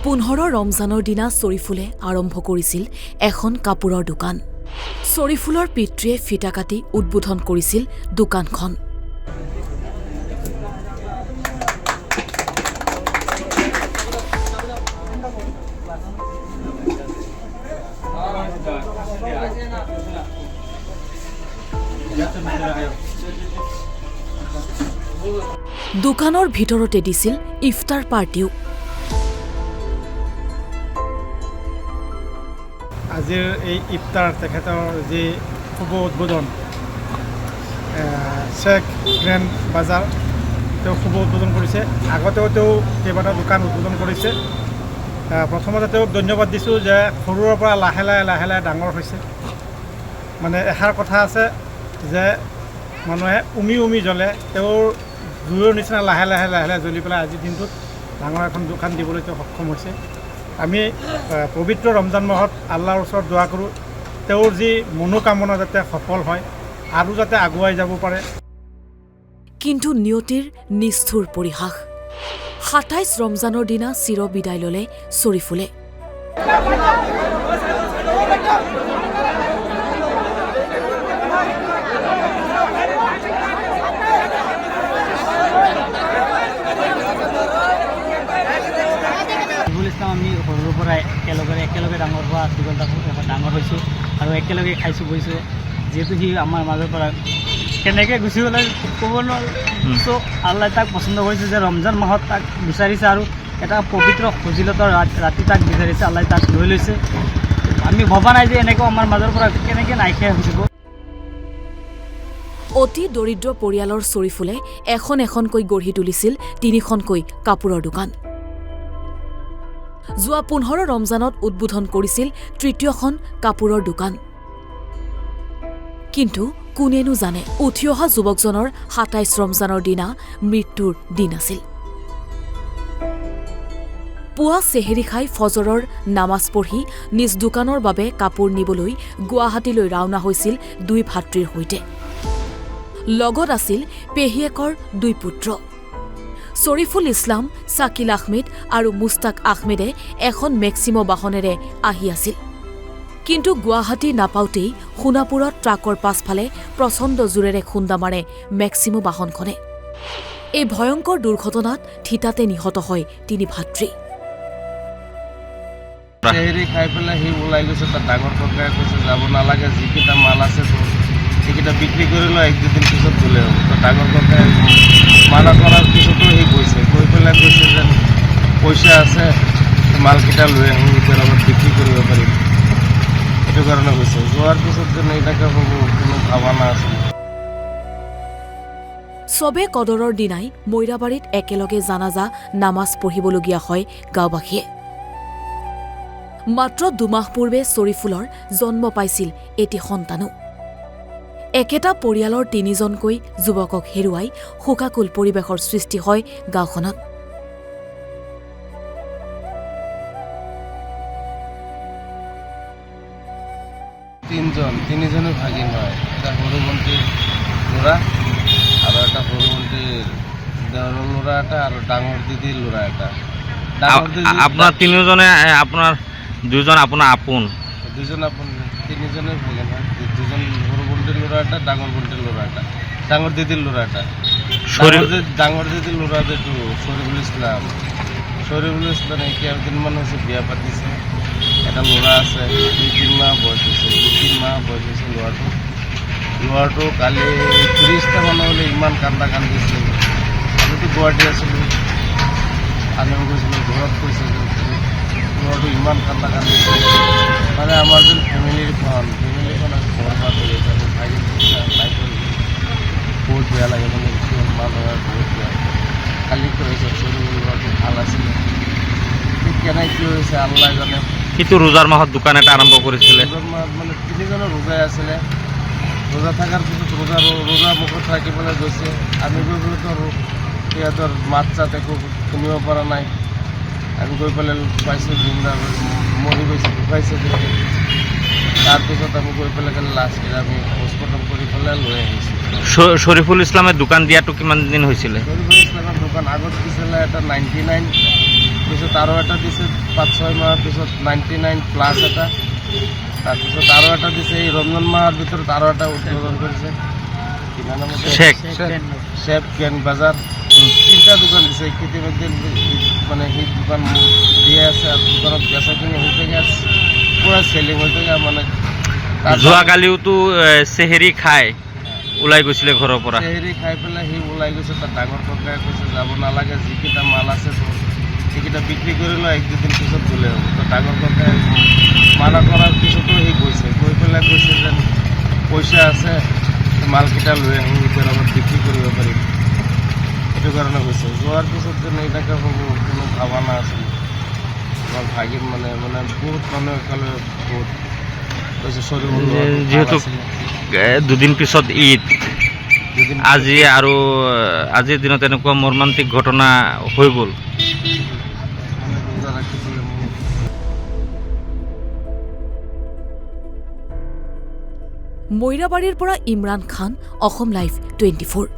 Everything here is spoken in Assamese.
15 ৰমজানৰ দিনা শ্বৰিফুলে আৰম্ভ কৰিছিল এখন কাপোৰৰ দোকান। শ্বৰিফুলৰ পিতৃয়ে ফিটা কাটি উদ্বোধন কৰিছিল দোকানখন। দোকানৰ ভিতৰতে দিছিল ইফতাৰ পাৰ্টিও। আজিৰ এই ইফতাৰ তেখেতৰ যি শুভ উদ্বোধন শেখ গ্ৰেণ্ড বাজাৰ তেওঁ শুভ উদ্বোধন কৰিছে। আগতেও তেওঁ কেইবাটাও দোকান উদ্বোধন কৰিছে। প্ৰথমতে তেওঁক ধন্যবাদ দিছোঁ যে সৰুৰ পৰা লাহে লাহে ডাঙৰ হৈছে। মানে এষাৰ কথা আছে যে মানুহে উমি জ্বলে, তেওঁৰ জুইৰ নিচিনা লাহে লাহে জ্বলি পেলাই আজিৰ দিনটোত ডাঙৰ এখন দোকান দিবলৈ তেওঁ সক্ষম হৈছে। আমি পবিত্ৰ ৰমজান মাহত আল্লাহৰ ওচৰত দোৱা কৰোঁ তেওঁৰ যি মনোকামনা যাতে সফল হয় আৰু যাতে আগুৱাই যাব পাৰে। কিন্তু নিয়তিৰ নিষ্ঠুৰ পৰিহাস। 27 ৰমজানৰ দিনা চিৰ বিদায় ল'লে শ্বৰিফুলে। আমি সৰুৰ পৰা একেলগে ডাঙৰ হোৱা ডাঙৰ হৈছোঁ আৰু একেলগে খাইছোঁ বৈছোঁ। যিহেতু সি আমাৰ মাজৰ পৰা কেনেকৈ গুচি গ'লে ক'ব নোৱাৰোঁ। চ' আল্লাই তাক পচন্দ কৰিছে যে ৰমজান মাহত তাক বিচাৰিছে আৰু এটা পবিত্ৰ ফজিলতৰ ৰাতি তাক বিচাৰিছে। আল্লাই তাক লৈ লৈছে। আমি ভবা নাই যে এনেকৈ আমাৰ মাজৰ পৰা কেনেকৈ নাইকিয়া হৈছিল। অতি দৰিদ্ৰ পৰিয়ালৰ শ্বৰিফুলে এখনকৈ গঢ়ি তুলিছিল 3খনকৈ কাপোৰৰ দোকান। যোৱা 15 ৰমজানত উদ্বোধন কৰিছিল 3য়খন কাপোৰৰ দোকান। কিন্তু কোনেনো জানে উঠি অহা যুৱকজনৰ 27 ৰমজানৰ দিনা মৃত্যুৰ দিন আছিল। পুৱা চেহেৰি খাই ফজৰৰ নামাজ পঢ়ি নিজ দোকানৰ বাবে কাপোৰ নিবলৈ গুৱাহাটীলৈ ৰাওনা হৈছিল 2 ভাতৃৰ সৈতে। লগত আছিল পেহীয়েকৰ 2 পুত্ৰ। শ্বৰিফুল ইছলাম, ছাকিল আহমেদ আৰু মুস্তাক আহমেদে এখন মেক্সিমো বাহনেৰে আহি আছিল। কিন্তু গুৱাহাটী নাপাওঁতেই সোণাপুৰত ট্ৰাকৰ পাছফালে প্ৰচণ্ড জোৰেৰে খুন্দা মাৰে মেক্সিমো বাহনখনে। এই ভয়ংকৰ দুৰ্ঘটনাত থিতাতে নিহত হয় 3 ভাতৃ। খাই পেলাই সি ওলাই গৈছে। তাত ডাঙৰ ককাই কৈছে যাব নালাগে, যিকেইটা মাল আছে সেইকেইটা বিক্ৰী কৰি লয়, 1-2 দিন পিছত গ'লে হ'ব। তো ডাঙৰ ককাই মানা কৰাৰ পিছতো সি গৈছে। গৈ পেলাই কৈছে যে পইচা আছে, মালকেইটা লৈ আহোঁ, এতিয়া লগত বিক্ৰী কৰিব পাৰিম। সেইটো কাৰণে গৈছে। যোৱাৰ পিছত যেন এনেকৈ হ'ব কোনো ভাবা নাছিল। চবে কদৰৰ দিনাই মৈৰাবাৰীত একেলগে জানাজা নামাজ পঢ়িবলগীয়া হয় গাঁওবাসীয়ে। মাত্ৰ 2 মাহ পূৰ্বে শ্বৰিফুলৰ জন্ম পাইছিল এটি সন্তানো। একেটা পৰিয়ালৰ 3জনকৈ যুৱকক হেৰুৱাই শোকাকুল পৰিৱেশৰ সৃষ্টি হয় গাঁওখনত। তিনিজনে ভাগিন হয়। এটা সৰু ভণ্টিৰ ল'ৰা আৰু এটা সৰু ভণ্টিৰ দেওৰৰ ল'ৰা এটা আৰু ডাঙৰ দিদিৰ ল'ৰা এটা। আপোনাৰ 3জনে আপোনাৰ 2জন আপোনাৰ আপোন? 2জন আপোন, 3জনে ভাগিন হয়। 2জন সৰু ভণ্টিৰ ল'ৰা এটা, ডাঙৰ ভণ্টিৰ ল'ৰা এটা, ডাঙৰ দিদিৰ ল'ৰা এটা। ডাঙৰ দিদিৰ ল'ৰা যিটো শ্বৰিফুল ইছলাম কেইদিনমান হৈছে বিয়া পাতিছে। এটা ল'ৰা আছে, 2-3 মাহ বয়স হৈছে। 2-3 মাহ বয়স হৈছে ল'ৰাটো কালি 30টা মানুহ হ'লে ইমান কান্দিছে। আমিতো গুৱাহাটী আছিলোঁ, আনিব গৈছিলোঁ। ঘৰত কৈছে যে ল'ৰাটো ইমান কান্দিছে। মানে আমাৰ যেন ফেমিলিখন ঘৰ পাত হৈ গৈছে। আমি ভাগি বহুত বেয়া লাগে। মানে কিছুমান মানুহৰ বহুত বেয়া। কালি কৈছে শ্বৰিফুল ল'ৰাটো ভাল আছিলে, কেনে কি হৈছে আল্লাই জানে। কিন্তু ৰোজাৰ মাহত দোকান এটা আৰম্ভ কৰিছিলে। ৰোজাৰ মাহত মানে 3জনৰ ৰোজাই আছিলে। ৰোজা থকাৰ পিছত ৰোজা মুখত থাকি পেলাই গৈছে। আমি গৈ পেলাইতো সিহঁতৰ মাত চাত একো শুনিব পৰা নাই। আমি গৈ পেলাই পাইছোঁ জিন্দা মৰি গৈছে, ঢুকাইছে। তাৰপিছত আমি গৈ পেলাই লাষ্টকেইটা আমি পষ্টমৰ্টম কৰি পেলাই লৈ আহিছোঁ। শ্বৰিফুল ইছলামে দোকান দিয়াটো কিমান দিন হৈছিলে? শ্বৰিফুল ইছলামৰ দোকান আগত দিছিলে এটা 99 তাৰপিছত আৰু এটা দিছে 5-6 মাহৰ পিছত 99+ এটা, তাৰপিছত আৰু এটা দিছে এই ৰমজান মাহৰ ভিতৰত আৰু এটা উদ্বোধন কৰিছে কিনা নাম আছে? শেখ। শেখ গ্ৰেণ্ড বাজাৰ। 3টা দোকান দিছে ইতিমধ্যে, মানে সেই দোকান দিয়ে আছে আৰু দোকানত বেচা কিনি হৈ থাকে, পূৰা চেলিং হৈ থাকে মানে। যোৱাকালিওতো চেহেৰি খাই ওলাই গৈছিলে ঘৰৰ পৰা। চেহেৰি খাই পেলাই সি ওলাই গৈছে, তাৰ ডাঙৰ ককাই কৈছে যাব নালাগে, যিকেইটা মাল আছে সেইকেইটা বিক্ৰী কৰি লয়, 1-2 দিন পিছত গ'লে হ'ব। তো ডাঙৰ ককাই মানা কৰাৰ পিছতো সি গৈছে, গৈ পেলাই কৈছে যে পইচা আছে, মালকেইটা লৈ আহোঁ, এতিয়া লগত বিক্ৰী কৰিব পাৰিম, সেইটো কাৰণে গৈছে। যোৱাৰ পিছত যেন এনেকৈ হ'ব কোনো ভাবা নাছিল। আমাৰ ভাগিন মানে বহুত মানুহ একেলগে বহুত কৈছে চৰি যিহেতু দুদিন পিছত ঈদ, দুদিন আজি আৰু আজিৰ দিনত এনেকুৱা মৰ্মান্তিক ঘটনা হৈ গ'ল। মানে ৰোজা ৰাখিছিলে মোক। মৈৰাবাৰীৰ পৰা ইমৰান খান, অসম লাইভ 24।